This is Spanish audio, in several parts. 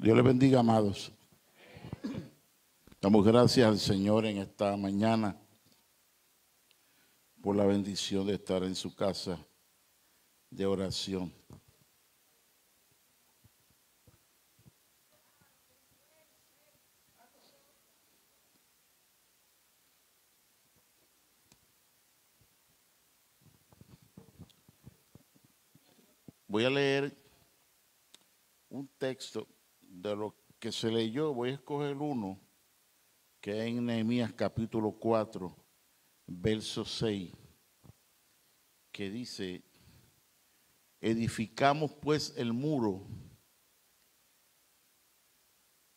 Dios les bendiga, amados. Damos gracias al Señor en esta mañana por la bendición de estar en su casa de oración. Voy a leer un texto de lo que se leyó. Voy a escoger uno que es en Nehemías capítulo 4, verso 6, que dice: edificamos pues el muro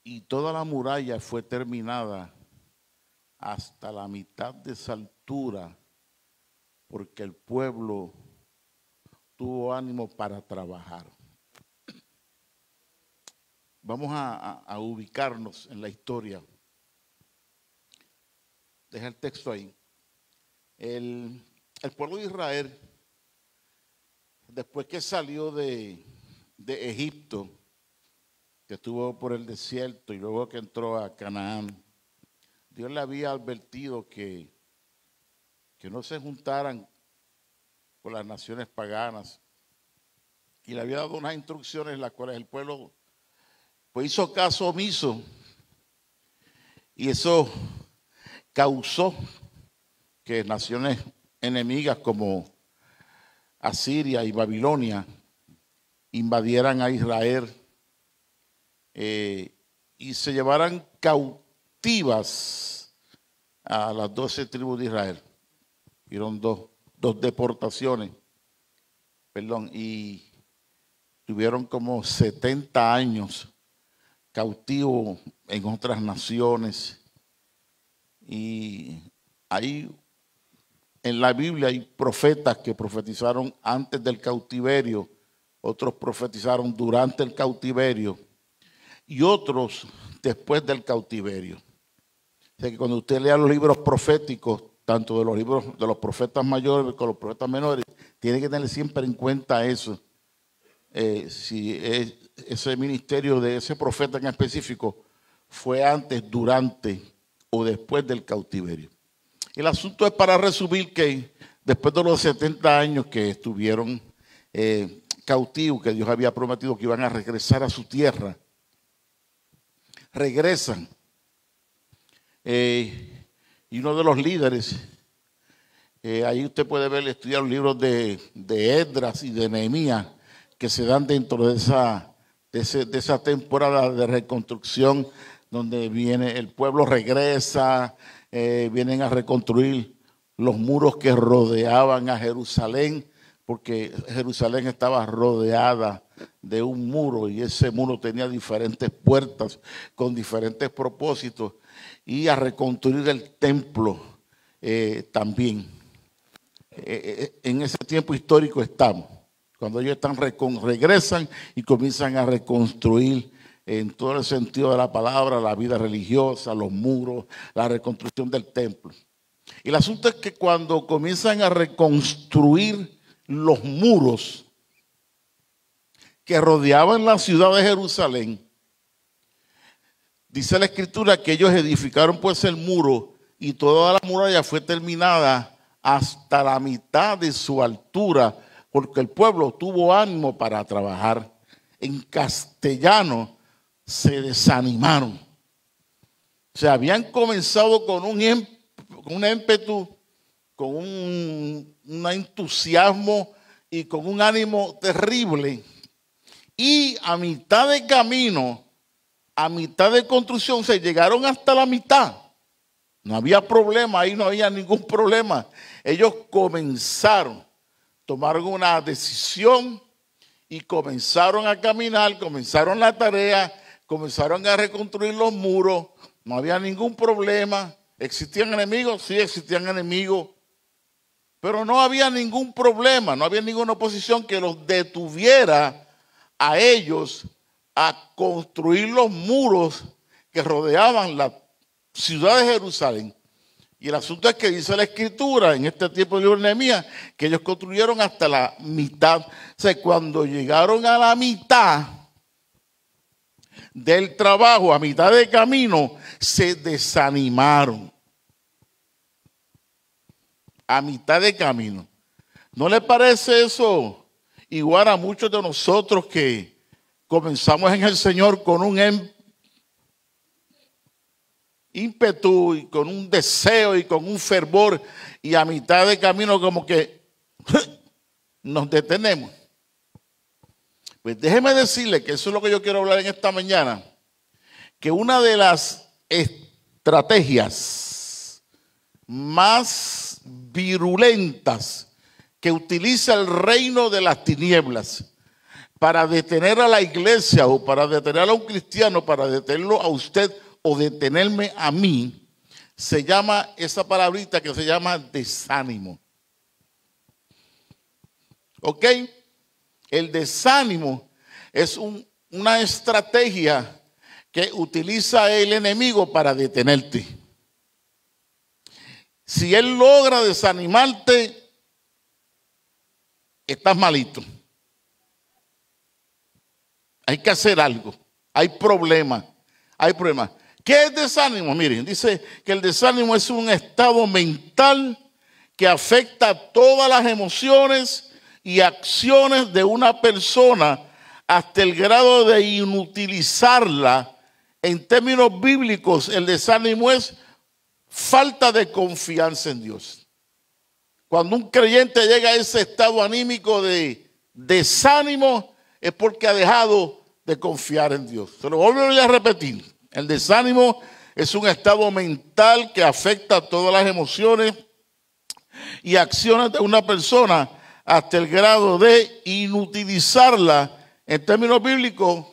y toda la muralla fue terminada hasta la mitad de esa altura, porque el pueblo tuvo ánimo para trabajar. Vamos a ubicarnos en la historia. Deja el texto ahí. El pueblo de Israel, después que salió de Egipto, que estuvo por el desierto y luego que entró a Canaán, Dios le había advertido que no se juntaran con las naciones paganas, y le había dado unas instrucciones las cuales el pueblo pues hizo caso omiso, y eso causó que naciones enemigas como Asiria y Babilonia invadieran a Israel y se llevaran cautivas a las 12 tribus de Israel. Hubieron dos deportaciones, y tuvieron como 70 años cautivos en otras naciones. Y ahí en la Biblia hay profetas que profetizaron antes del cautiverio, otros profetizaron durante el cautiverio y otros después del cautiverio. O sea que cuando usted lea los libros proféticos, tanto de los libros de los profetas mayores como los profetas menores, tiene que tener siempre en cuenta eso. Si ese ministerio de ese profeta en específico fue antes, durante o después del cautiverio. El asunto es, para resumir, que después de los 70 años que estuvieron cautivos, que Dios había prometido que iban a regresar a su tierra, regresan. Y uno de los líderes, ahí usted puede ver, estudiar los libros de Esdras y de Nehemías, que se dan dentro de esa temporada de reconstrucción, donde viene el pueblo regresa, vienen a reconstruir los muros que rodeaban a Jerusalén, porque Jerusalén estaba rodeada de un muro y ese muro tenía diferentes puertas con diferentes propósitos, y a reconstruir el templo también. En ese tiempo histórico estamos, cuando ellos regresan y comienzan a reconstruir en todo el sentido de la palabra, la vida religiosa, los muros, la reconstrucción del templo. Y el asunto es que cuando comienzan a reconstruir los muros que rodeaban la ciudad de Jerusalén, dice la Escritura que ellos edificaron pues el muro y toda la muralla fue terminada hasta la mitad de su altura, porque el pueblo tuvo ánimo para trabajar. En castellano, se desanimaron. O sea, habían comenzado con un ímpetu, con un entusiasmo y con un ánimo terrible. Y a mitad de camino, a mitad de construcción, se llegaron hasta la mitad. No había problema, ahí no había ningún problema. Ellos comenzaron, tomaron una decisión y comenzaron a caminar, comenzaron la tarea, comenzaron a reconstruir los muros. No había ningún problema. ¿Existían enemigos? Sí, existían enemigos. Pero no había ningún problema, no había ninguna oposición que los detuviera a ellos a construir los muros que rodeaban la ciudad de Jerusalén. Y el asunto es que dice la Escritura en este tiempo del libro de Nehemías que ellos construyeron hasta la mitad. O sea, cuando llegaron a la mitad, del trabajo, a mitad de camino, se desanimaron. A mitad de camino. ¿No le parece eso igual a muchos de nosotros que comenzamos en el Señor con un ímpetu y con un deseo y con un fervor, y a mitad de camino como que nos detenemos? Pues déjeme decirle que eso es lo que yo quiero hablar en esta mañana, que una de las estrategias más virulentas que utiliza el reino de las tinieblas para detener a la iglesia o para detener a un cristiano, para detenerlo a usted o detenerme a mí, se llama esa palabrita que se llama desánimo. ¿Ok? El desánimo es una estrategia que utiliza el enemigo para detenerte. Si él logra desanimarte, estás malito. Hay que hacer algo. Hay problemas. Hay problemas. ¿Qué es desánimo? Miren, dice que el desánimo es un estado mental que afecta todas las emociones y acciones de una persona hasta el grado de inutilizarla. En términos bíblicos, el desánimo es falta de confianza en Dios. Cuando un creyente llega a ese estado anímico de desánimo, es porque ha dejado de confiar en Dios. Se lo vuelvo a repetir. El desánimo es un estado mental que afecta todas las emociones y acciones de una persona hasta el grado de inutilizarla. En términos bíblicos,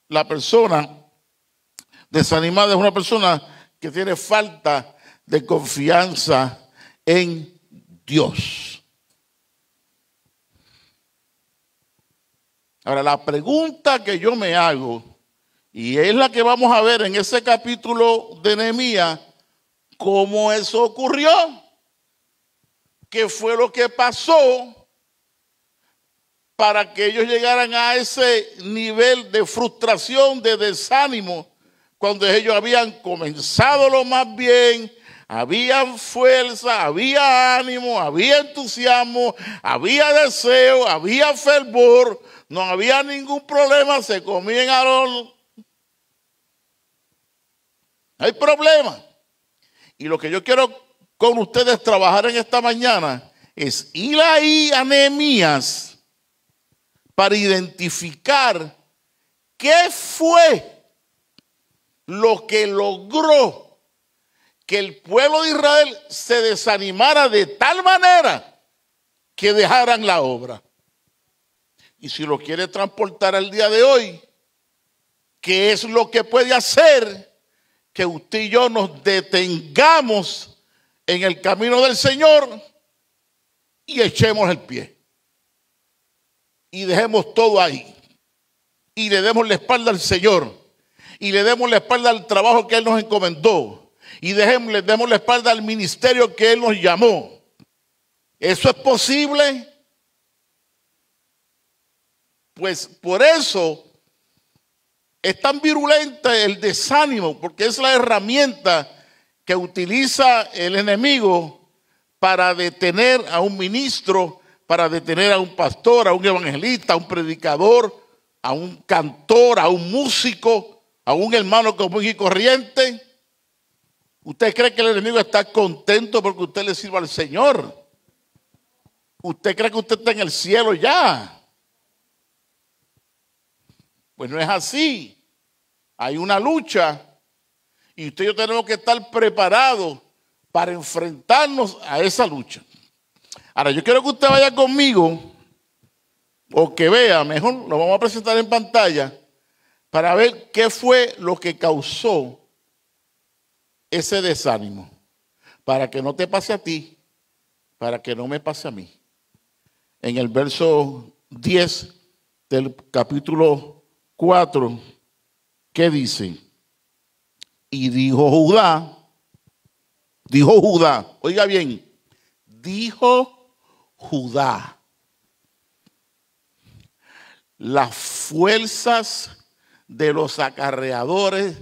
la persona desanimada es una persona que tiene falta de confianza en Dios. Ahora, la pregunta que yo me hago, y es la que vamos a ver en ese capítulo de Nehemías, ¿cómo eso ocurrió? ¿Qué fue lo que pasó para que ellos llegaran a ese nivel de frustración, de desánimo, cuando ellos habían comenzado lo más bien, había fuerza, había ánimo, había entusiasmo, había deseo, había fervor, no había ningún problema, se comían al horno? Hay problema. Y lo que yo quiero con ustedes trabajar en esta mañana es ir ahí a Nehemías para identificar qué fue lo que logró que el pueblo de Israel se desanimara de tal manera que dejaran la obra. Y si lo quiere transportar al día de hoy, ¿qué es lo que puede hacer que usted y yo nos detengamos en el camino del Señor y echemos el pie? Y dejemos todo ahí. Y le demos la espalda al Señor. Y le demos la espalda al trabajo que Él nos encomendó. Y le demos la espalda al ministerio que Él nos llamó. ¿Eso es posible? Pues por eso es tan virulenta el desánimo, porque es la herramienta que utiliza el enemigo para detener a un ministro, para detener a un pastor, a un evangelista, a un predicador, a un cantor, a un músico, a un hermano común y corriente. ¿Usted cree que el enemigo está contento porque usted le sirva al Señor? ¿Usted cree que usted está en el cielo ya? Pues no es así. Hay una lucha y usted y yo tenemos que estar preparados para enfrentarnos a esa lucha. Ahora, yo quiero que usted vaya conmigo o que vea, mejor lo vamos a presentar en pantalla, para ver qué fue lo que causó ese desánimo. Para que no te pase a ti, para que no me pase a mí. En el verso 10 del capítulo 4, ¿qué dice? Y dijo Judá, oiga bien, dijo Judá, las fuerzas de los acarreadores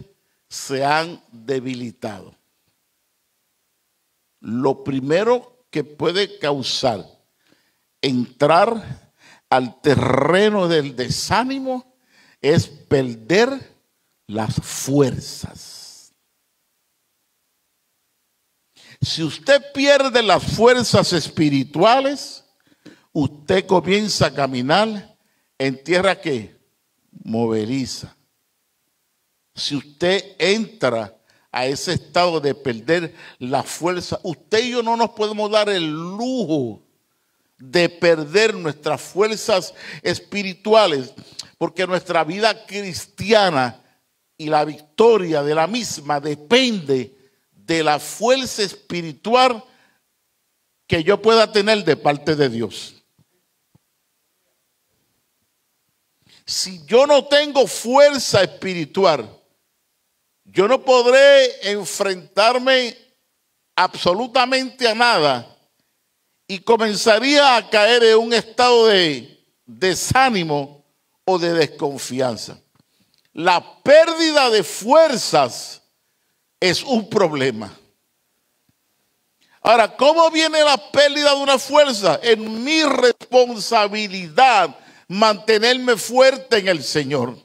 se han debilitado. Lo primero que puede causar entrar al terreno del desánimo es perder las fuerzas. Si usted pierde las fuerzas espirituales, usted comienza a caminar en tierra que moveriza. Si usted entra a ese estado de perder la fuerza, usted y yo no nos podemos dar el lujo de perder nuestras fuerzas espirituales, porque nuestra vida cristiana y la victoria de la misma depende de la fuerza espiritual que yo pueda tener de parte de Dios. Si yo no tengo fuerza espiritual, yo no podré enfrentarme absolutamente a nada y comenzaría a caer en un estado de desánimo o de desconfianza. La pérdida de fuerzas es un problema. Ahora, ¿cómo viene la pérdida de una fuerza? En mi responsabilidad mantenerme fuerte en el Señor.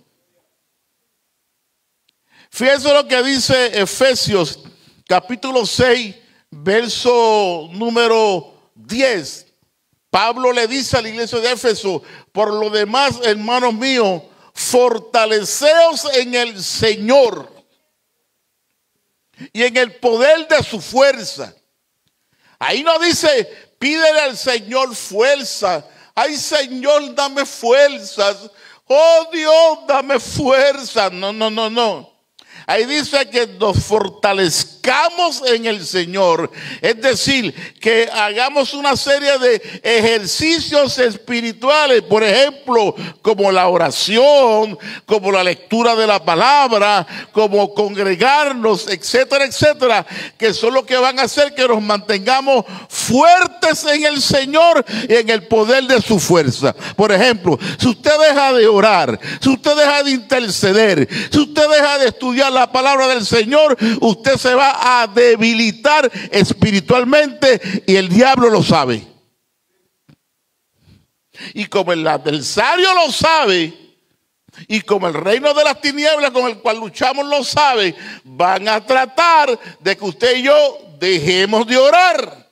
Fíjense lo que dice Efesios capítulo 6, verso número 10. Pablo le dice a la iglesia de Éfeso: por lo demás, hermanos míos, fortaleceos en el Señor y en el poder de su fuerza. Ahí no dice, pídele al Señor fuerza. Ay, Señor, dame fuerzas. Oh, Dios, dame fuerza. No, no, no, no. Ahí dice que nos fortalezcamos en el Señor. Es decir, que hagamos una serie de ejercicios espirituales. Por ejemplo, como la oración, como la lectura de la palabra, como congregarnos, etcétera, etcétera. Que son los que van a hacer que nos mantengamos fuertes en el Señor y en el poder de su fuerza. Por ejemplo, si usted deja de orar, si usted deja de interceder, si usted deja de estudiar la palabra del Señor, usted se va a debilitar espiritualmente y el diablo lo sabe. Y como el adversario lo sabe, y como el reino de las tinieblas con el cual luchamos lo sabe, van a tratar de que usted y yo dejemos de orar.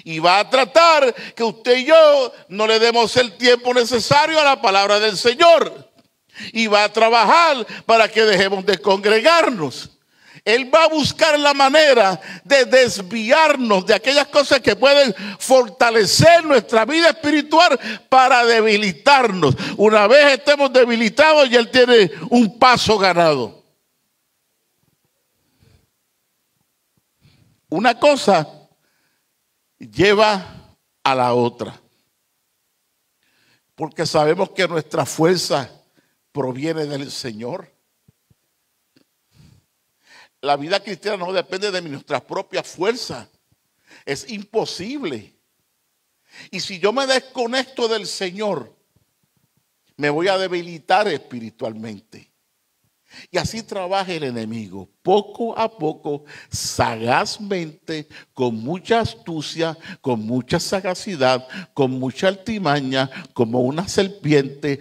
Y va a tratar que usted y yo no le demos el tiempo necesario a la palabra del Señor. Y va a trabajar para que dejemos de congregarnos. Él va a buscar la manera de desviarnos de aquellas cosas que pueden fortalecer nuestra vida espiritual para debilitarnos. Una vez estemos debilitados, ya él tiene un paso ganado. Una cosa lleva a la otra, porque sabemos que nuestra fuerza proviene del Señor. La vida cristiana no depende de nuestras propias fuerzas. Es imposible. Y si yo me desconecto del Señor, me voy a debilitar espiritualmente. Y así trabaja el enemigo, poco a poco, sagazmente, con mucha astucia, con mucha sagacidad, con mucha artimaña, como una serpiente.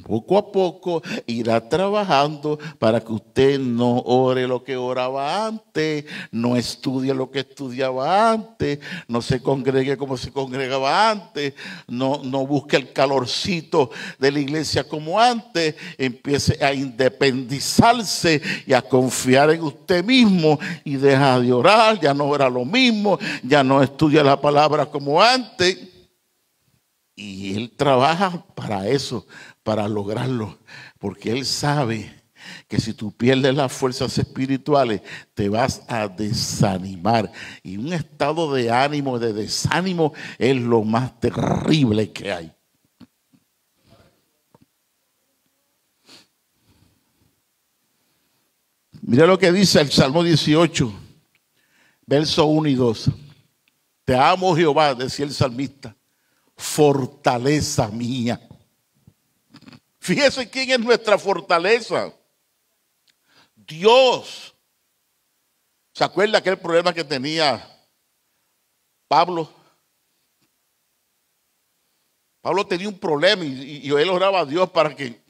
Poco a poco irá trabajando para que usted no ore lo que oraba antes, no estudie lo que estudiaba antes, no se congregue como se congregaba antes, no busque el calorcito de la iglesia como antes, empiece a independizarse y a confiar en usted mismo y deja de orar, ya no ora lo mismo, ya no estudia la palabra como antes. Y él trabaja para eso, para lograrlo, porque él sabe que si tú pierdes las fuerzas espirituales, te vas a desanimar. Y un estado de ánimo, de desánimo, es lo más terrible que hay. Mira lo que dice el Salmo 18, verso 1 y 2. Te amo, Jehová, decía el salmista, fortaleza mía. Fíjese quién es nuestra fortaleza. Dios. ¿Se acuerda aquel problema que tenía Pablo? Pablo tenía un problema y él oraba a Dios para que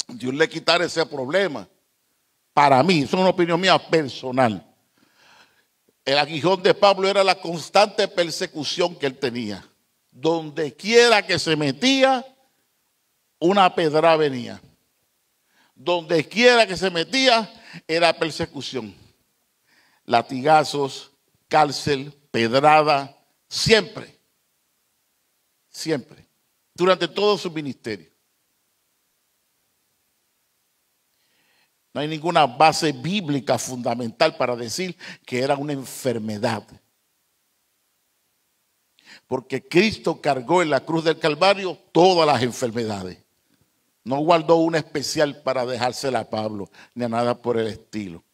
Dios le quitara ese problema. Para mí, eso es una opinión mía personal. El aguijón de Pablo era la constante persecución que él tenía. Donde quiera que se metía, una pedra venía. Donde quiera que se metía, era persecución. Latigazos, cárcel, pedrada, siempre. Siempre. Durante todo su ministerio. No hay ninguna base bíblica fundamental para decir que era una enfermedad. Porque Cristo cargó en la cruz del Calvario todas las enfermedades. No guardó una especial para dejársela a Pablo, ni a nada por el estilo.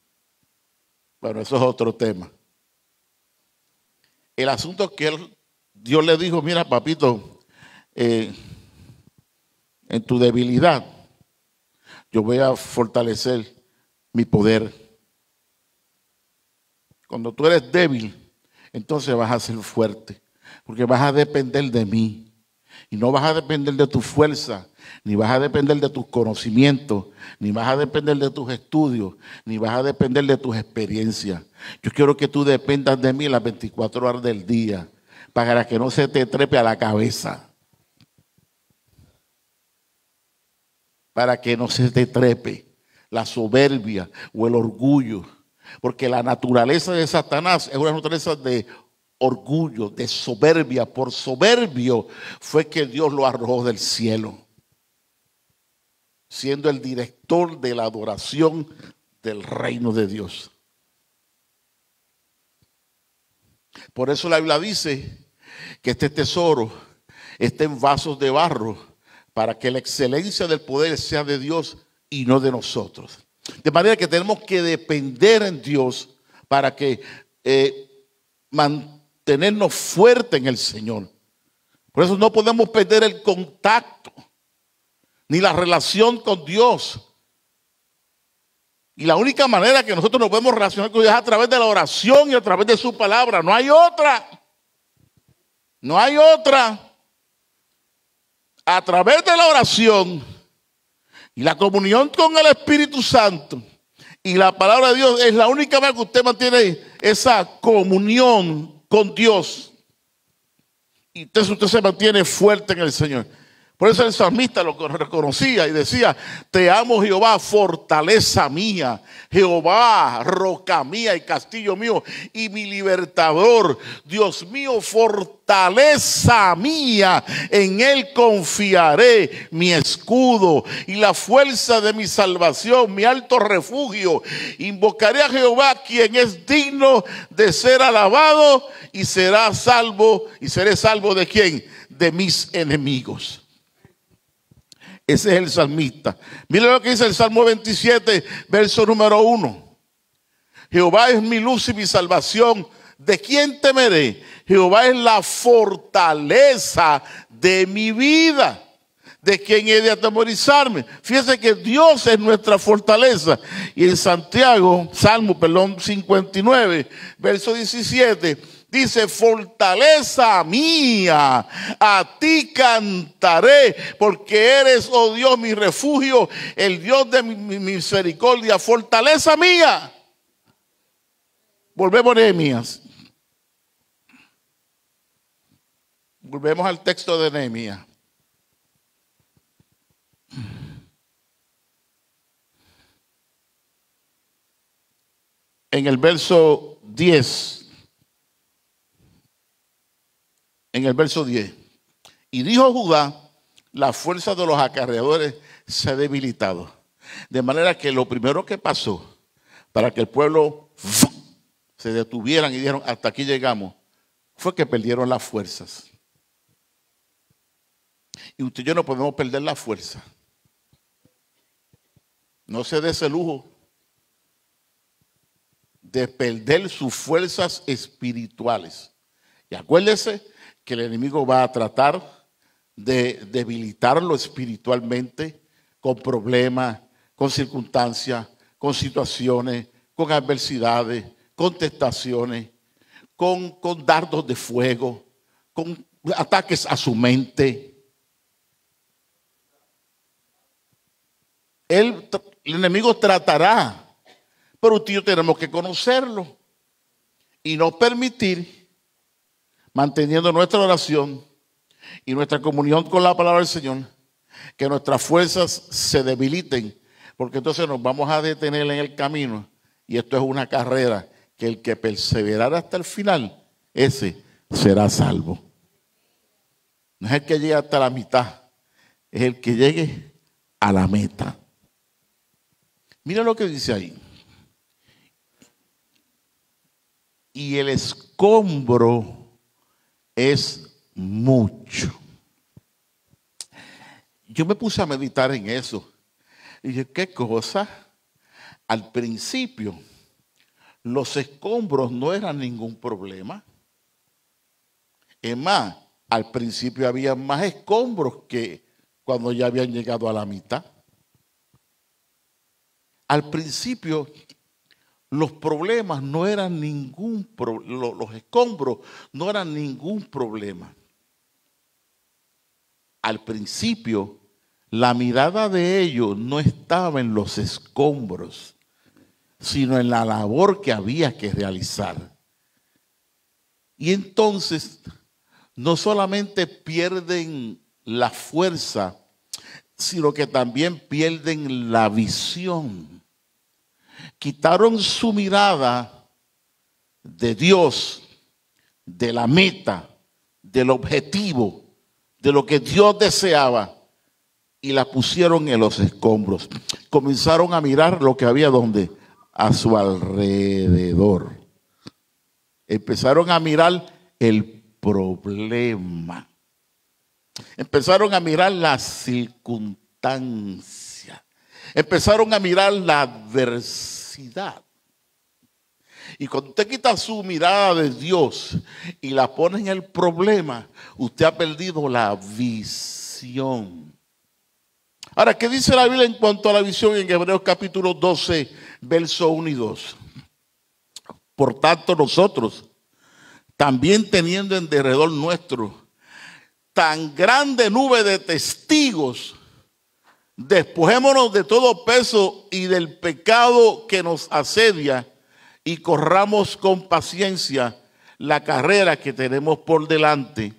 Bueno, eso es otro tema. El asunto es que Dios le dijo, mira papito, en tu debilidad yo voy a fortalecer mi poder. Cuando tú eres débil, entonces vas a ser fuerte, porque vas a depender de mí. Y no vas a depender de tu fuerza, ni vas a depender de tus conocimientos, ni vas a depender de tus estudios, ni vas a depender de tus experiencias. Yo quiero que tú dependas de mí las 24 horas del día, para que no se te trepe a la cabeza. Para que no se te trepe la soberbia o el orgullo. Porque la naturaleza de Satanás es una naturaleza de orgullo, de soberbia. Por soberbio fue que Dios lo arrojó del cielo, siendo el director de la adoración del reino de Dios. Por eso la Biblia dice que este tesoro está en vasos de barro, para que la excelencia del poder sea de Dios y no de nosotros. De manera que tenemos que depender en Dios para que mantenernos fuertes en el Señor. Por eso no podemos perder el contacto ni la relación con Dios. Y la única manera que nosotros nos podemos relacionar con Dios es a través de la oración y a través de su palabra. No hay otra. No hay otra. A través de la oración y la comunión con el Espíritu Santo y la palabra de Dios es la única vez que usted mantiene esa comunión con Dios. Y entonces usted se mantiene fuerte en el Señor. Por eso el salmista lo reconocía y decía: te amo, Jehová, fortaleza mía, Jehová, roca mía y castillo mío y mi libertador, Dios mío, fortaleza mía, en él confiaré, mi escudo y la fuerza de mi salvación, mi alto refugio. Invocaré a Jehová, quien es digno de ser alabado, y será salvo, y seré salvo ¿de quién? De mis enemigos. Ese es el salmista. Mire lo que dice el Salmo 27, verso número 1. Jehová es mi luz y mi salvación. ¿De quién temeré? Jehová es la fortaleza de mi vida. ¿De quién he de atemorizarme? Fíjese que Dios es nuestra fortaleza. Y en Salmo 59, verso 17. Dice: fortaleza mía, a ti cantaré, porque eres, oh Dios, mi refugio, el Dios de mi misericordia, fortaleza mía. Volvemos a Nehemías. Volvemos al texto de Nehemías. En el verso 10. En el verso 10. Y dijo Judá: la fuerza de los acarreadores se ha debilitado. De manera que lo primero que pasó para que el pueblo se detuvieran y dijeron: hasta aquí llegamos, fue que perdieron las fuerzas. Y usted y yo no podemos perder la fuerza. No se dé ese lujo de perder sus fuerzas espirituales. Y acuérdese que el enemigo va a tratar de debilitarlo espiritualmente con problemas, con circunstancias, con situaciones, con adversidades, con tentaciones, con dardos de fuego, con ataques a su mente. El enemigo tratará, pero usted y yo tenemos que conocerlo y no permitir, manteniendo nuestra oración y nuestra comunión con la palabra del Señor, que nuestras fuerzas se debiliten, porque entonces nos vamos a detener en el camino y esto es una carrera que el que perseverará hasta el final, ese será salvo. No es el que llegue hasta la mitad, es el que llegue a la meta. Mira lo que dice ahí. Y el escombro es mucho. Yo me puse a meditar en eso. Y dije, ¿qué cosa? Al principio, los escombros no eran ningún problema. Es más, al principio había más escombros que cuando ya habían llegado a la mitad. Al principio, los problemas no eran ningún problema, los escombros no eran ningún problema. Al principio, la mirada de ellos no estaba en los escombros, sino en la labor que había que realizar. Y entonces, no solamente pierden la fuerza, sino que también pierden la visión. Quitaron su mirada de Dios, de la meta, del objetivo, de lo que Dios deseaba, y la pusieron en los escombros. Comenzaron a mirar lo que había donde, a su alrededor. Empezaron a mirar el problema. Empezaron a mirar la circunstancia. Empezaron a mirar la adversidad. Y cuando usted quita su mirada de Dios y la pone en el problema, usted ha perdido la visión. Ahora, ¿qué dice la Biblia en cuanto a la visión en Hebreos capítulo 12, verso 1 y 2? Por tanto, nosotros, también teniendo en derredor nuestro tan grande nube de testigos, despojémonos de todo peso y del pecado que nos asedia y corramos con paciencia la carrera que tenemos por delante,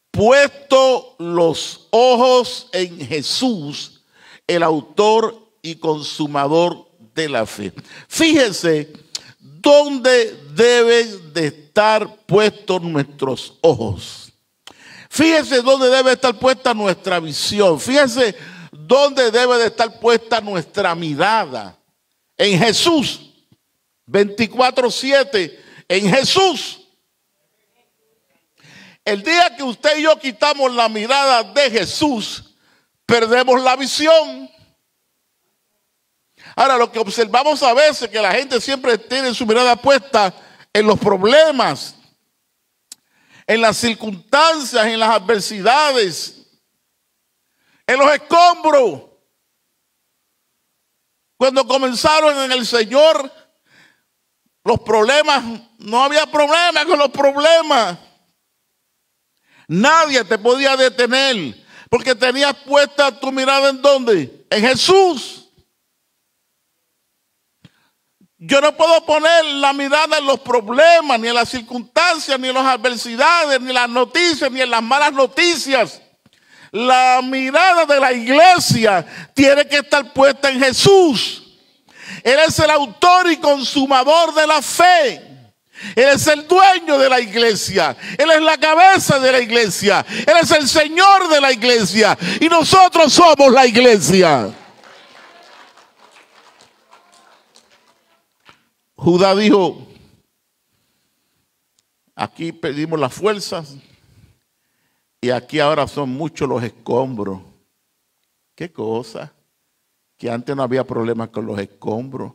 puesto los ojos en Jesús, el autor y consumador de la fe. Fíjense dónde deben de estar puestos nuestros ojos. Fíjense dónde debe estar puesta nuestra visión. Fíjense dónde debe de estar puesta nuestra mirada. En Jesús. 24/7. En Jesús. El día que usted y yo quitamos la mirada de Jesús, perdemos la visión. Ahora, lo que observamos a veces es que la gente siempre tiene su mirada puesta en los problemas, en las circunstancias, en las adversidades, en los escombros. Cuando comenzaron en el Señor, los problemas, no había problema con los problemas. Nadie te podía detener porque tenías puesta tu mirada ¿en dónde? En Jesús. Yo no puedo poner la mirada en los problemas, ni en las circunstancias, ni en las adversidades, ni en las noticias, ni en las malas noticias. La mirada de la iglesia tiene que estar puesta en Jesús. Él es el autor y consumador de la fe. Él es el dueño de la iglesia. Él es la cabeza de la iglesia. Él es el Señor de la iglesia. Y nosotros somos la iglesia. Judá dijo, aquí perdimos las fuerzas y aquí ahora son muchos los escombros. ¿Qué cosa? Que antes no había problemas con los escombros.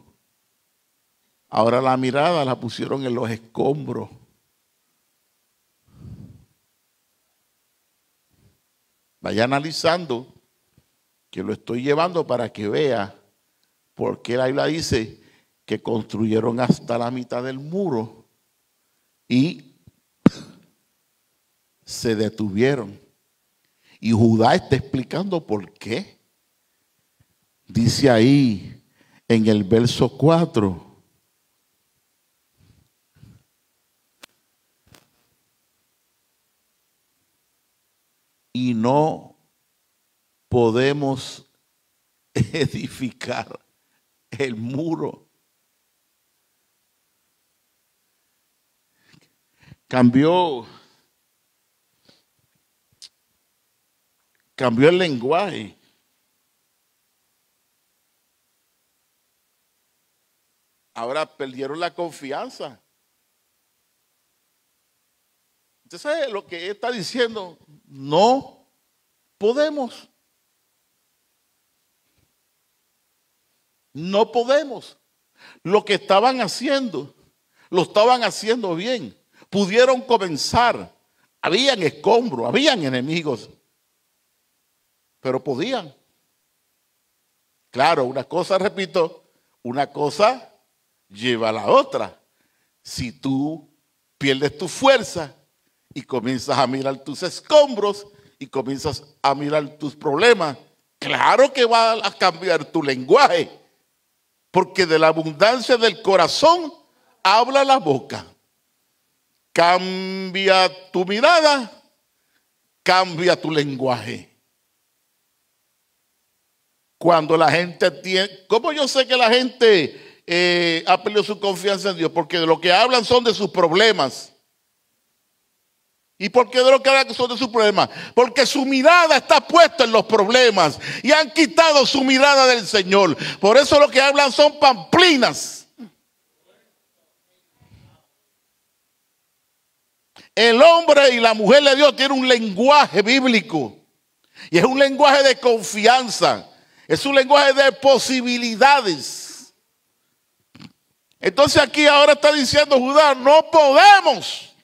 Ahora la mirada la pusieron en los escombros. Vaya analizando que lo estoy llevando para que vea por qué la Biblia dice que construyeron hasta la mitad del muro y se detuvieron. Y Judá está explicando por qué. Dice ahí en el verso 4. Y no podemos edificar el muro. Cambió el lenguaje. Ahora perdieron la confianza. ¿Usted sabe lo que está diciendo? No podemos. No podemos. Lo que estaban haciendo, lo estaban haciendo bien. Pudieron comenzar. Habían escombros, habían enemigos. Pero podían. Claro, una cosa, repito, una cosa lleva a la otra. Si tú pierdes tu fuerza y comienzas a mirar tus escombros y comienzas a mirar tus problemas, claro que va a cambiar tu lenguaje. Porque de la abundancia del corazón habla la boca. Cambia tu mirada, cambia tu lenguaje. Cuando la gente tiene... ¿Cómo yo sé que la gente ha perdido su confianza en Dios? Porque de lo que hablan son de sus problemas. ¿Y por qué de lo que hablan son de sus problemas? Porque su mirada está puesta en los problemas y han quitado su mirada del Señor. Por eso lo que hablan son pamplinas. El hombre y la mujer de Dios tienen un lenguaje bíblico y es un lenguaje de confianza. Es un lenguaje de posibilidades. Entonces aquí ahora está diciendo Judá, no podemos.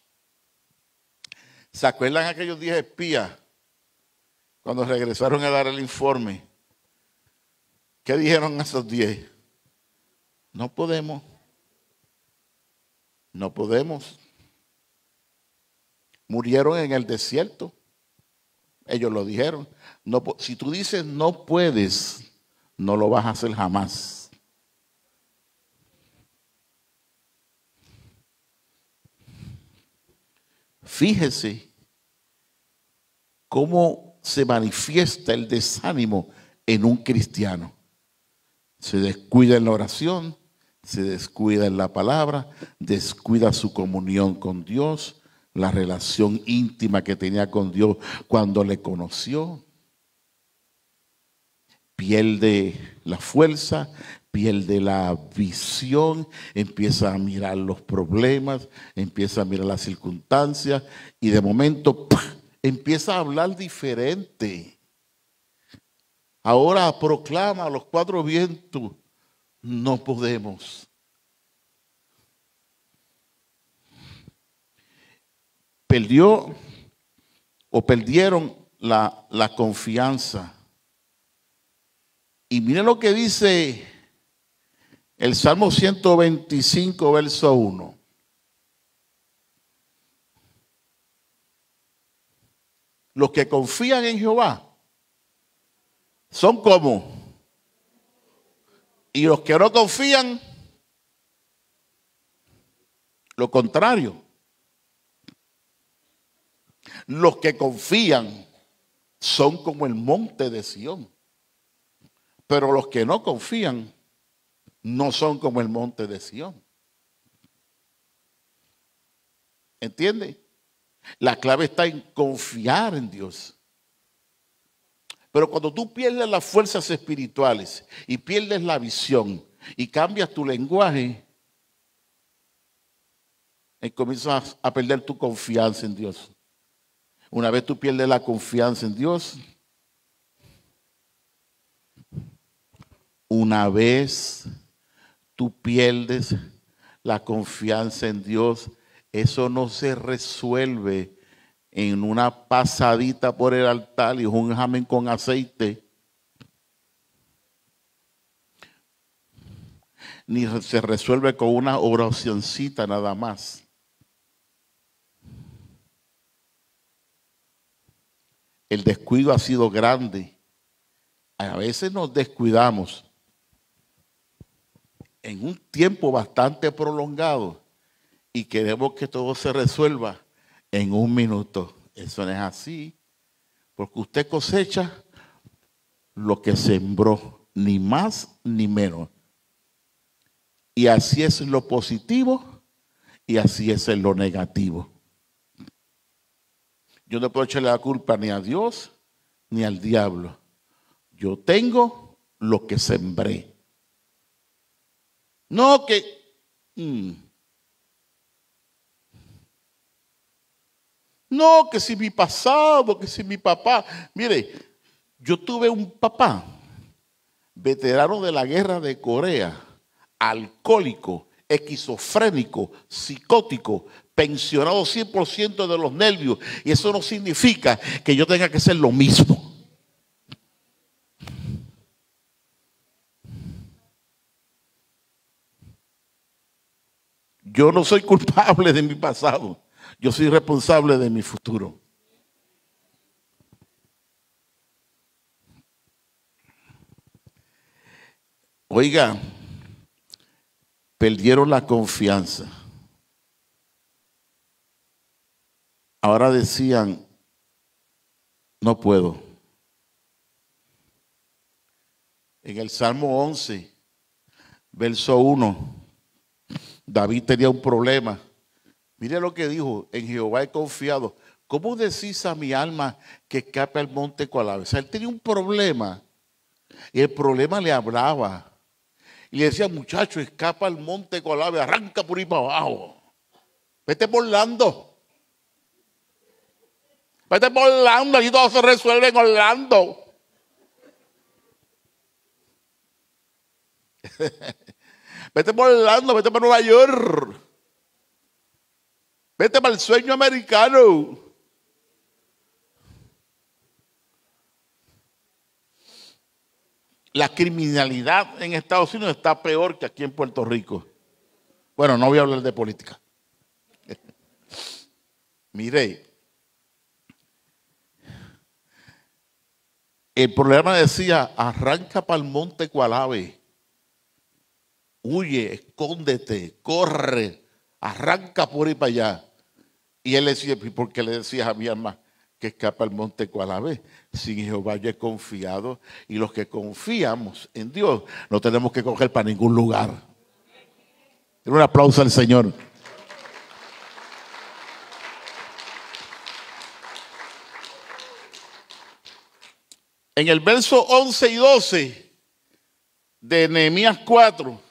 ¿Se acuerdan aquellos 10 espías cuando regresaron a dar el informe? ¿Qué dijeron a esos 10? No podemos. No podemos. Murieron en el desierto. Ellos lo dijeron. No, si tú dices no puedes, no lo vas a hacer jamás. Fíjese cómo se manifiesta el desánimo en un cristiano. Se descuida en la oración, se descuida en la palabra, descuida su comunión con Dios, la relación íntima que tenía con Dios cuando le conoció. Pierde la fuerza, pierde la visión, empieza a mirar los problemas, empieza a mirar las circunstancias y de momento ¡pah!, empieza a hablar diferente. Ahora proclama a los 4 vientos, no podemos. Perdieron la confianza. Y miren lo que dice el Salmo 125, verso 1. Los que confían en Jehová son como. Y los que no confían, lo contrario. Los que confían son como el monte de Sión. Pero los que no confían no son como el monte de Sión. ¿Entiende? La clave está en confiar en Dios. Pero cuando tú pierdes las fuerzas espirituales y pierdes la visión y cambias tu lenguaje, comienzas a perder tu confianza en Dios. Una vez tú pierdes la confianza en Dios, una vez tú pierdes la confianza en Dios, eso no se resuelve en una pasadita por el altar y un amén con aceite. ni se resuelve con una oracioncita nada más. El descuido ha sido grande. A veces nos descuidamos en un tiempo bastante prolongado y queremos que todo se resuelva en un minuto. Eso no es así, porque usted cosecha lo que sembró, ni más ni menos. Y así es en lo positivo y así es en lo negativo. Yo no puedo echarle la culpa ni a Dios ni al diablo. Yo tengo lo que sembré. No que... No, que si mi pasado, que si mi papá. Mire, yo tuve un papá, veterano de la guerra de Corea, alcohólico, esquizofrénico, psicótico, pensionado 100% de los nervios. Y eso no significa que yo tenga que ser lo mismo. Yo no soy culpable de mi pasado. Yo soy responsable de mi futuro. Oiga, perdieron la confianza. Ahora decían, no puedo. En el Salmo 11, verso 1, David tenía un problema. Mire lo que dijo, en Jehová he confiado. ¿Cómo decís a mi alma que escape al monte cual? O sea, él tenía un problema y el problema le hablaba. Y le decía, muchacho, escapa al monte cual, arranca por ahí para abajo. Vete volando. Vete volando, allí todo se resuelve en Orlando. Vete volando, vete para Nueva York. Vete para el sueño americano. La criminalidad en Estados Unidos está peor que aquí en Puerto Rico. Bueno, no voy a hablar de política. Mire, el problema decía, arranca para el monte cual ave. Huye, escóndete, corre, arranca por ahí para allá. Y él decía, ¿por qué le decías a mi alma que escapa al monte cual ave? Sin Jehová yo he confiado, y los que confiamos en Dios no tenemos que coger para ningún lugar. Un aplauso al Señor. En el verso 11 y 12 de Nehemías 4,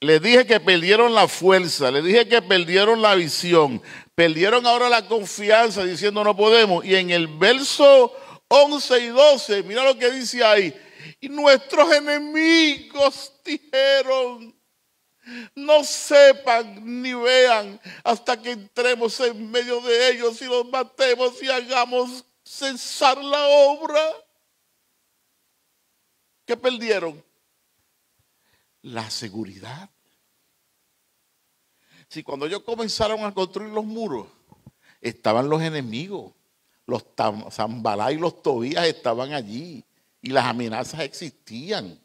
les dije que perdieron la fuerza, les dije que perdieron la visión, perdieron ahora la confianza diciendo no podemos. Y en el verso 11 y 12, mira lo que dice ahí. Y nuestros enemigos dijeron, no sepan ni vean hasta que entremos en medio de ellos y los matemos y hagamos cesar la obra. ¿Qué perdieron? La seguridad. Si cuando ellos comenzaron a construir los muros, estaban los enemigos, los Zambalá y los Tobías estaban allí y las amenazas existían.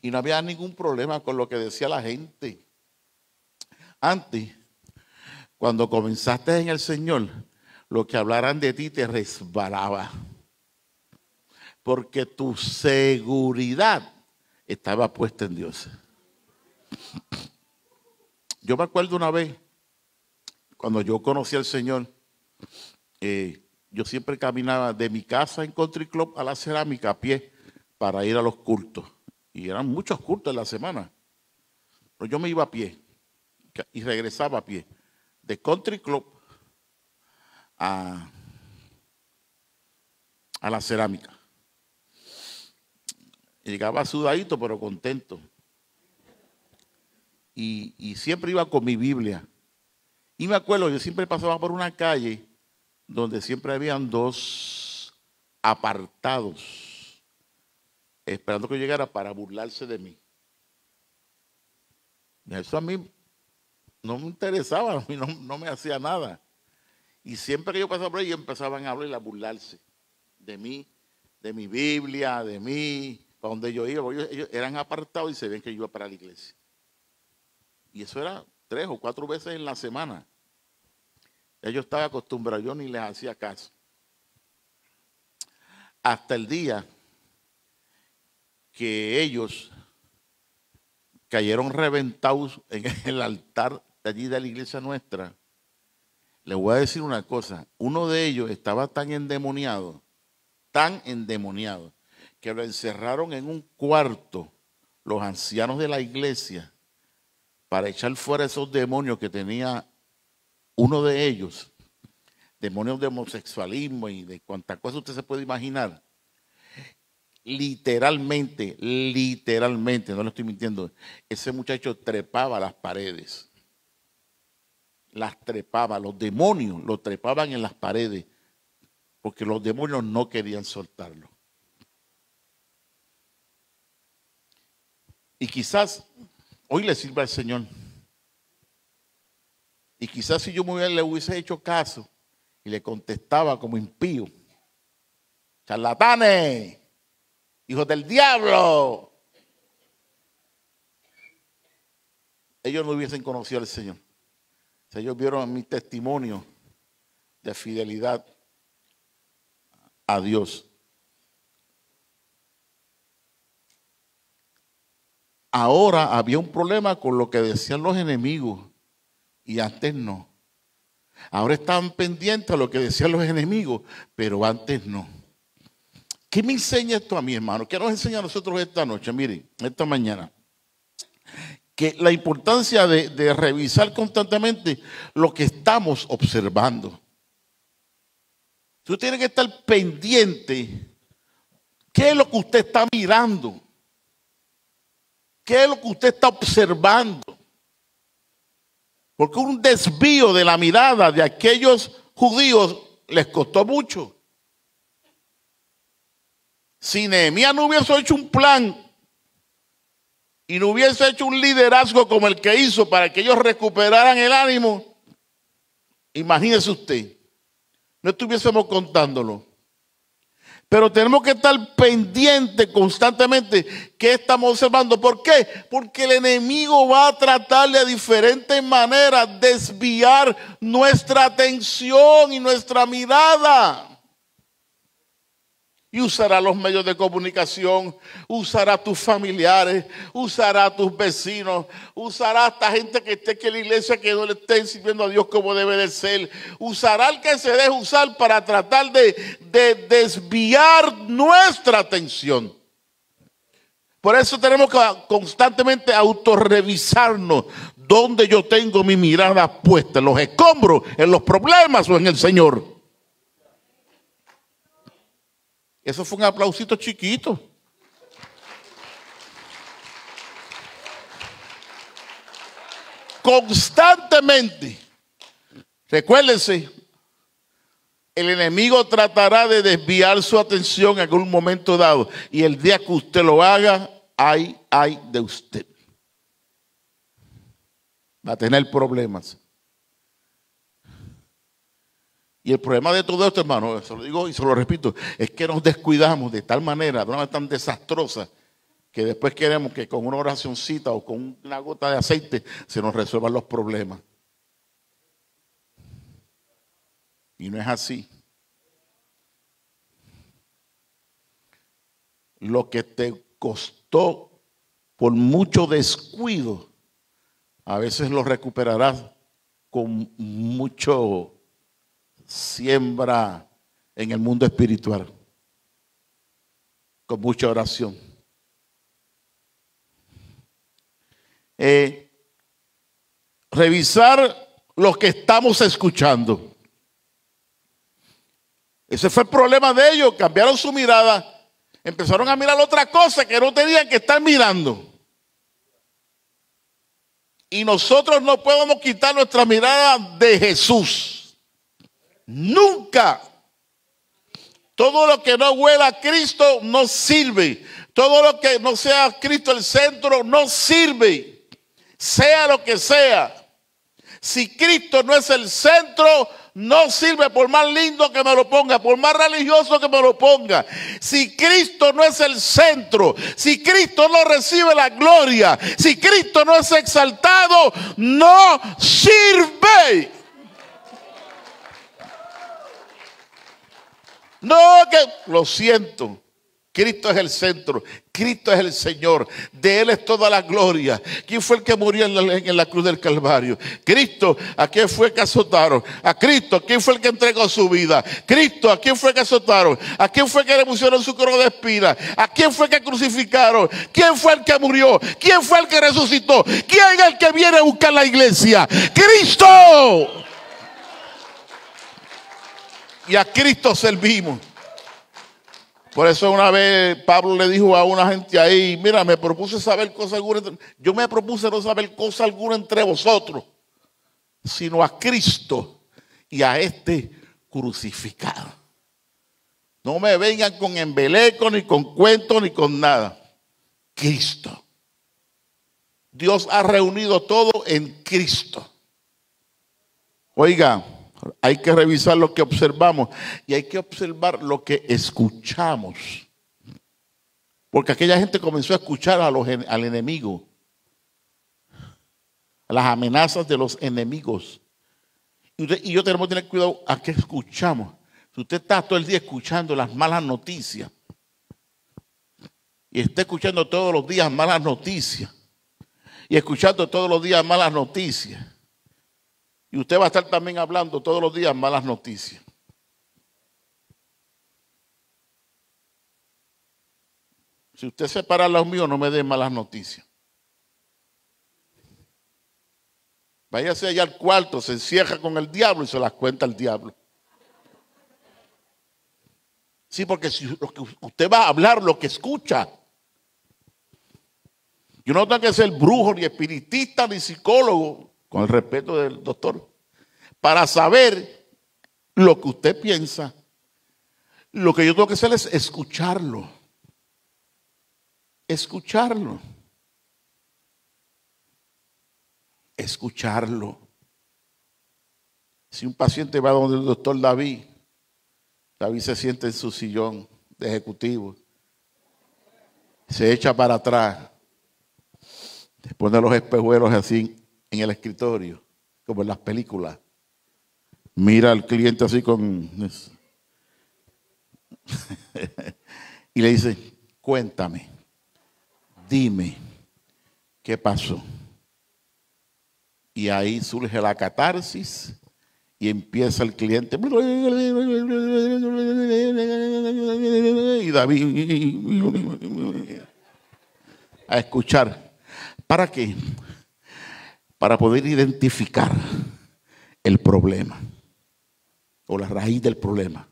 Y no había ningún problema con lo que decía la gente. Antes, cuando comenzaste en el Señor, lo que hablaran de ti te resbalaba. Porque tu seguridad estaba puesta en Dios. Yo me acuerdo una vez, cuando yo conocí al Señor, yo siempre caminaba de mi casa en Country Club a la cerámica a pie para ir a los cultos. Y eran muchos cultos en la semana. Pero yo me iba a pie y regresaba a pie. De Country Club a la cerámica. Y llegaba sudadito pero contento. Y siempre iba con mi Biblia. Y me acuerdo, yo siempre pasaba por una calle donde siempre habían dos apartados esperando que yo llegara para burlarse de mí. Y eso a mí no me interesaba, a mí no me hacía nada. Y siempre que yo pasaba por ahí, empezaban a hablar y a burlarse de mí, de mi Biblia, de mí, para donde yo iba. Ellos eran apartados y se ven que yo iba para la iglesia. Y eso era 3 o 4 veces en la semana. Ya yo estaba acostumbrado, yo ni les hacía caso. Hasta el día que ellos cayeron reventados en el altar de allí de la iglesia nuestra. Les voy a decir una cosa, uno de ellos estaba tan endemoniado, que lo encerraron en un cuarto los ancianos de la iglesia para echar fuera esos demonios que tenía uno de ellos, demonios de homosexualismo y de cuanta cosa usted se puede imaginar. Literalmente, no le estoy mintiendo, ese muchacho trepaba las paredes. Las trepaba, los demonios lo trepaban en las paredes, porque los demonios no querían soltarlo. Y quizás hoy le sirva al Señor. Y quizás si yo le hubiese hecho caso y le contestaba como impío, charlatanes, hijos del diablo, ellos no hubiesen conocido al Señor. O sea, ellos vieron mi testimonio de fidelidad a Dios. Ahora había un problema con lo que decían los enemigos y antes no. Ahora estaban pendientes a lo que decían los enemigos, pero antes no. ¿Qué me enseña esto a mí, hermano? ¿Qué nos enseña a nosotros esta noche? Miren, esta mañana. Que la importancia de revisar constantemente lo que estamos observando. Tú tienes que estar pendiente. ¿Qué es lo que usted está mirando? ¿Qué es lo que usted está observando? Porque un desvío de la mirada de aquellos judíos les costó mucho. Si Nehemías no hubiese hecho un plan y no hubiese hecho un liderazgo como el que hizo para que ellos recuperaran el ánimo, imagínese usted, no estuviésemos contándolo. Pero tenemos que estar pendientes constantemente qué estamos observando. ¿Por qué? Porque el enemigo va a tratar de diferentes maneras desviar nuestra atención y nuestra mirada. Y usará los medios de comunicación, usará a tus familiares, usará a tus vecinos, usará a esta gente que esté aquí en la iglesia que no le estén sirviendo a Dios como debe de ser. Usará al que se deje usar para tratar de desviar nuestra atención. Por eso tenemos que constantemente autorrevisarnos dónde yo tengo mi mirada puesta, en los escombros, en los problemas o en el Señor. Eso fue un aplausito chiquito. Constantemente. Recuérdense, el enemigo tratará de desviar su atención en algún momento dado. Y el día que usted lo haga, ay de usted. Va a tener problemas. Y el problema de todo esto, hermano, se lo digo y se lo repito, es que nos descuidamos de tal manera, de una manera tan desastrosa, que después queremos que con una oracioncita o con una gota de aceite se nos resuelvan los problemas. Y no es así. Lo que te costó por mucho descuido, a veces lo recuperarás con mucho siembra en el mundo espiritual, con mucha oración. Revisar lo que estamos escuchando. Ese fue el problema de ellos. Cambiaron su mirada, empezaron a mirar otra cosa que no tenían que estar mirando. Y nosotros no podemos quitar nuestra mirada de Jesús. Nunca. Todo lo que no huela a Cristo no sirve. Todo lo que no sea Cristo el centro no sirve. Sea lo que sea. Si Cristo no es el centro, no sirve, por más lindo que me lo ponga, por más religioso que me lo ponga. Si Cristo no es el centro, si Cristo no recibe la gloria, si Cristo no es exaltado, no sirve. No, que lo siento. Cristo es el centro, Cristo es el Señor, de Él es toda la gloria. ¿Quién fue el que murió en la cruz del Calvario? Cristo. ¿A quién fue que azotaron? A Cristo. ¿Quién fue el que entregó su vida? Cristo. ¿A quién fue que azotaron? ¿A quién fue que le pusieron su corona de espinas? ¿A quién fue que crucificaron? ¿Quién fue el que murió? ¿Quién fue el que resucitó? ¿Quién es el que viene a buscar la iglesia? ¡Cristo! Y a Cristo servimos. Por eso una vez Pablo le dijo a una gente ahí, mira, me propuse saber cosa alguna. Yo me propuse no saber cosa alguna entre vosotros, sino a Cristo y a este crucificado. No me vengan con embeleco, ni con cuentos, ni con nada. Cristo. Dios ha reunido todo en Cristo. Oiga, hay que revisar lo que observamos y hay que observar lo que escuchamos. Porque aquella gente comenzó a escuchar al enemigo, a las amenazas de los enemigos. Y yo tenemos que tener cuidado a qué escuchamos. Si usted está todo el día escuchando las malas noticias y está escuchando todos los días malas noticias y escuchando todos los días malas noticias, y usted va a estar también hablando todos los días malas noticias. Si usted separa los míos, no me dé malas noticias. Váyase allá al cuarto, se encierra con el diablo y se las cuenta el diablo. Sí, porque si usted va a hablar lo que escucha. Yo no tengo que ser brujo, ni espiritista, ni psicólogo, con el respeto del doctor, para saber lo que usted piensa. Lo que yo tengo que hacer es escucharlo. Escucharlo. Escucharlo. Si un paciente va donde el doctor David se sienta en su sillón de ejecutivo, se echa para atrás, pone los espejuelos así en el escritorio, como en las películas. Mira al cliente así con y le dice, cuéntame, dime, ¿qué pasó? Y ahí surge la catarsis y empieza el cliente. Y David a escuchar. ¿Para qué? Para poder identificar el problema o la raíz del problema,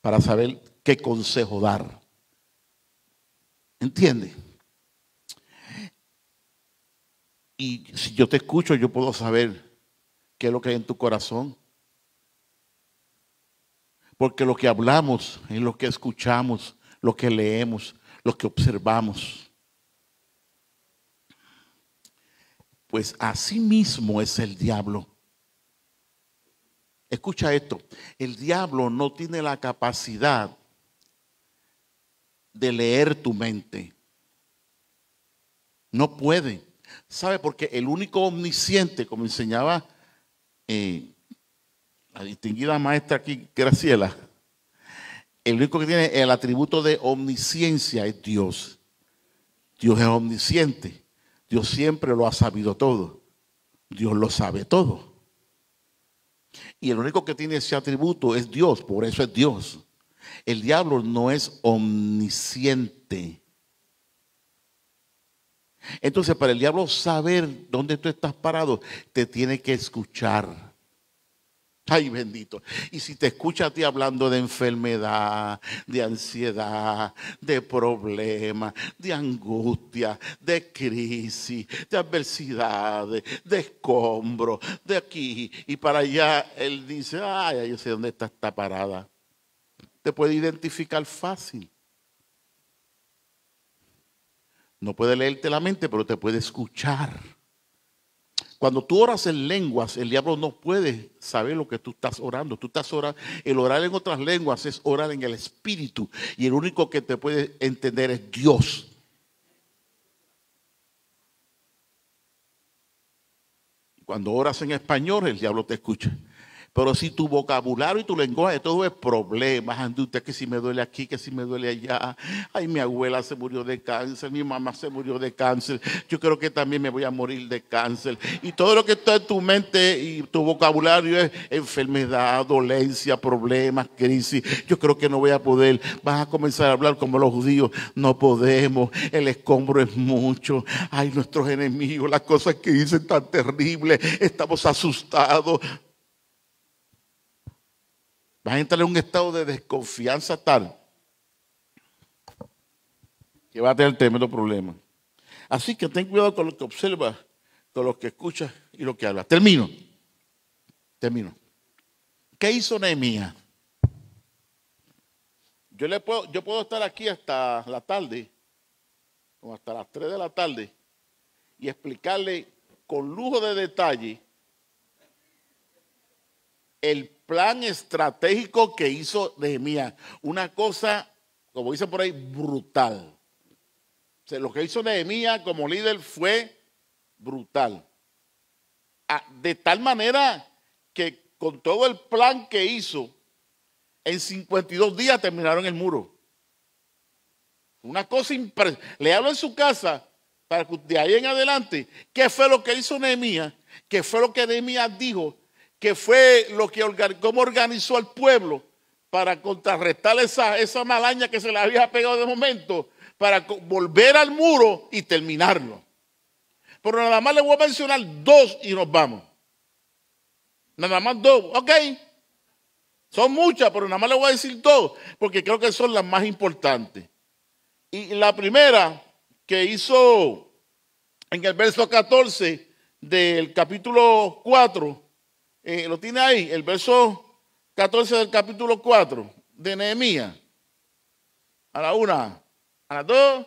para saber qué consejo dar. ¿Entiende? Y si yo te escucho, yo puedo saber qué es lo que hay en tu corazón. Porque lo que hablamos es lo que escuchamos, lo que leemos, lo que observamos. Pues así mismo es el diablo. Escucha esto, el diablo no tiene la capacidad de leer tu mente. No puede. ¿Sabe? Porque el único omnisciente, como enseñaba la distinguida maestra aquí, Graciela, el único que tiene el atributo de omnisciencia es Dios. Dios es omnisciente. Dios siempre lo ha sabido todo. Dios lo sabe todo. Y el único que tiene ese atributo es Dios, por eso es Dios. El diablo no es omnisciente. Entonces, para el diablo saber dónde tú estás parado, te tiene que escuchar. Ay, bendito. Y si te escucha a ti hablando de enfermedad, de ansiedad, de problemas, de angustia, de crisis, de adversidades, de escombros, de aquí y para allá, él dice, ay, yo sé dónde está parada. te puede identificar fácil. No puede leerte la mente, pero te puede escuchar. Cuando tú oras en lenguas, el diablo no puede saber lo que tú estás orando. Tú estás orando. El orar en otras lenguas es orar en el espíritu. Y el único que te puede entender es Dios. Cuando oras en español, el diablo te escucha. Pero si tu vocabulario y tu lenguaje, todo es problemas, anduta, que si me duele aquí, que si me duele allá. Ay, mi abuela se murió de cáncer, mi mamá se murió de cáncer. Yo creo que también me voy a morir de cáncer. Y todo lo que está en tu mente y tu vocabulario es enfermedad, dolencia, problemas, crisis. Yo creo que no voy a poder. Vas a comenzar a hablar como los judíos. No podemos, el escombro es mucho. Ay, nuestros enemigos, las cosas que dicen tan terribles. Estamos asustados. Vas a entrar en un estado de desconfianza tal que va a tener tremendo problema. Así que ten cuidado con lo que observas, con lo que escuchas y lo que hablas. Termino. ¿Qué hizo Nehemías? Yo puedo estar aquí hasta la tarde, o hasta las 3 de la tarde, y explicarle con lujo de detalle el plan estratégico que hizo Nehemías. Una cosa, como dicen por ahí, brutal. O sea, lo que hizo Nehemías como líder fue brutal. De tal manera que con todo el plan que hizo, en 52 días terminaron el muro. Una cosa impresionante. Le hablo en su casa para que de ahí en adelante, ¿qué fue lo que hizo Nehemías? ¿Qué fue lo que Nehemías dijo? Que fue lo que cómo organizó al pueblo para contrarrestar esa malaña que se le había pegado de momento, para volver al muro y terminarlo. Pero nada más le voy a mencionar 2 y nos vamos. Nada más 2, ok. Son muchas, pero nada más le voy a decir 2, porque creo que son las más importantes. Y la primera que hizo en el verso 14 del capítulo 4, lo tiene ahí, el verso 14 del capítulo 4 de Nehemías. A la 1, a las 2.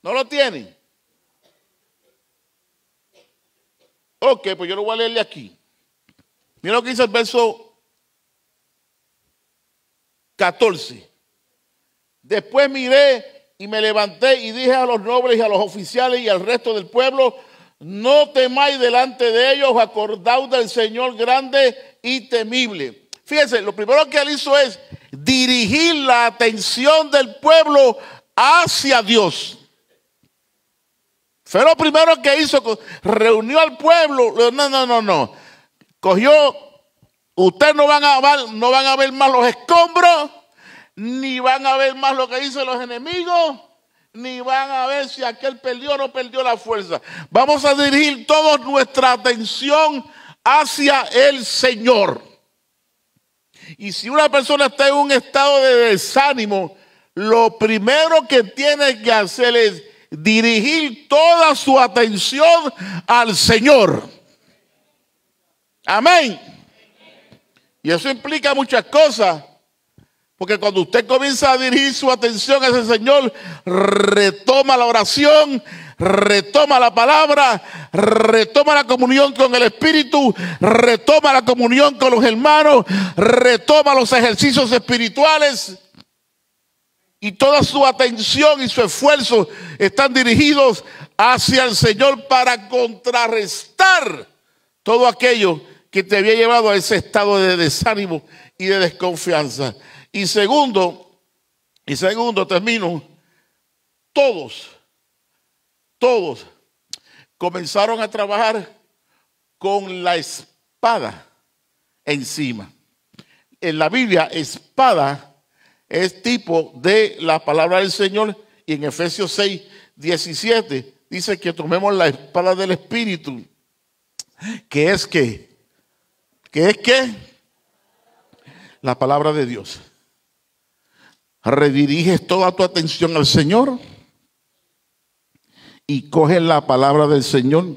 ¿No lo tienen? Ok, pues yo lo voy a leerle aquí. Mira lo que dice el verso 14. Después miré y me levanté y dije a los nobles y a los oficiales y al resto del pueblo: no temáis delante de ellos, acordaos del Señor grande y temible. Fíjense, lo primero que él hizo es dirigir la atención del pueblo hacia Dios. Fue lo primero que hizo, reunió al pueblo. No. Cogió, ustedes no van a ver más los escombros, ni van a ver más lo que dicen los enemigos, ni van a ver si aquel perdió o no perdió la fuerza. Vamos a dirigir toda nuestra atención hacia el Señor. Y si una persona está en un estado de desánimo, lo primero que tiene que hacer es dirigir toda su atención al Señor. Amén. Y eso implica muchas cosas. Porque cuando usted comienza a dirigir su atención a ese Señor, retoma la oración, retoma la palabra, retoma la comunión con el Espíritu, retoma la comunión con los hermanos, retoma los ejercicios espirituales. Y toda su atención y su esfuerzo están dirigidos hacia el Señor para contrarrestar todo aquello que te había llevado a ese estado de desánimo y de desconfianza. Y segundo, termino, todos comenzaron a trabajar con la espada encima. En la Biblia, espada es tipo de la palabra del Señor, y en Efesios 6, 17 dice que tomemos la espada del Espíritu, que es la palabra de Dios. Rediriges toda tu atención al Señor y coges la palabra del Señor,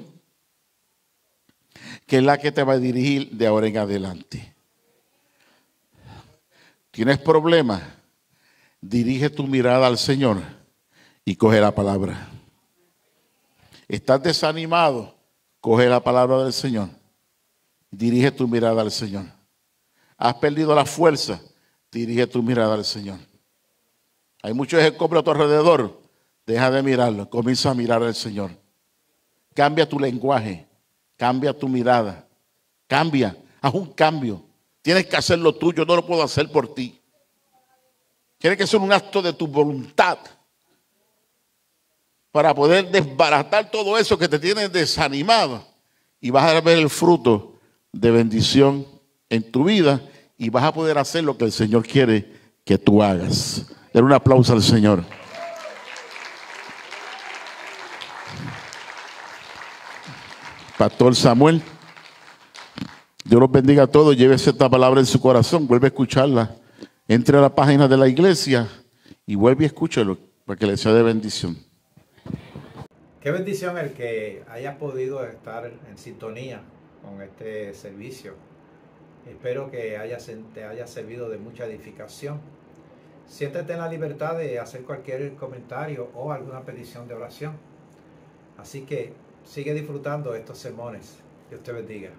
que es la que te va a dirigir de ahora en adelante. ¿Tienes problemas? Dirige tu mirada al Señor y coge la palabra. ¿Estás desanimado? Coge la palabra del Señor. Dirige tu mirada al Señor. ¿Has perdido la fuerza? Dirige tu mirada al Señor. Hay muchos escombros a tu alrededor. Deja de mirarlo. Comienza a mirar al Señor. Cambia tu lenguaje. Cambia tu mirada. Cambia. Haz un cambio. Tienes que hacer lo tuyo. No lo puedo hacer por ti. Tiene que ser un acto de tu voluntad para poder desbaratar todo eso que te tiene desanimado. Y vas a ver el fruto de bendición en tu vida y vas a poder hacer lo que el Señor quiere que tú hagas. Den un aplauso al Señor. Pastor Samuel, Dios los bendiga a todos. Llévese esta palabra en su corazón. Vuelve a escucharla. Entre a la página de la iglesia y vuelve y escúchalo para que le sea de bendición. Qué bendición el que hayas podido estar en sintonía con este servicio. Espero que te haya servido de mucha edificación. Siéntete en la libertad de hacer cualquier comentario o alguna petición de oración. Así que sigue disfrutando estos sermones. Dios te bendiga.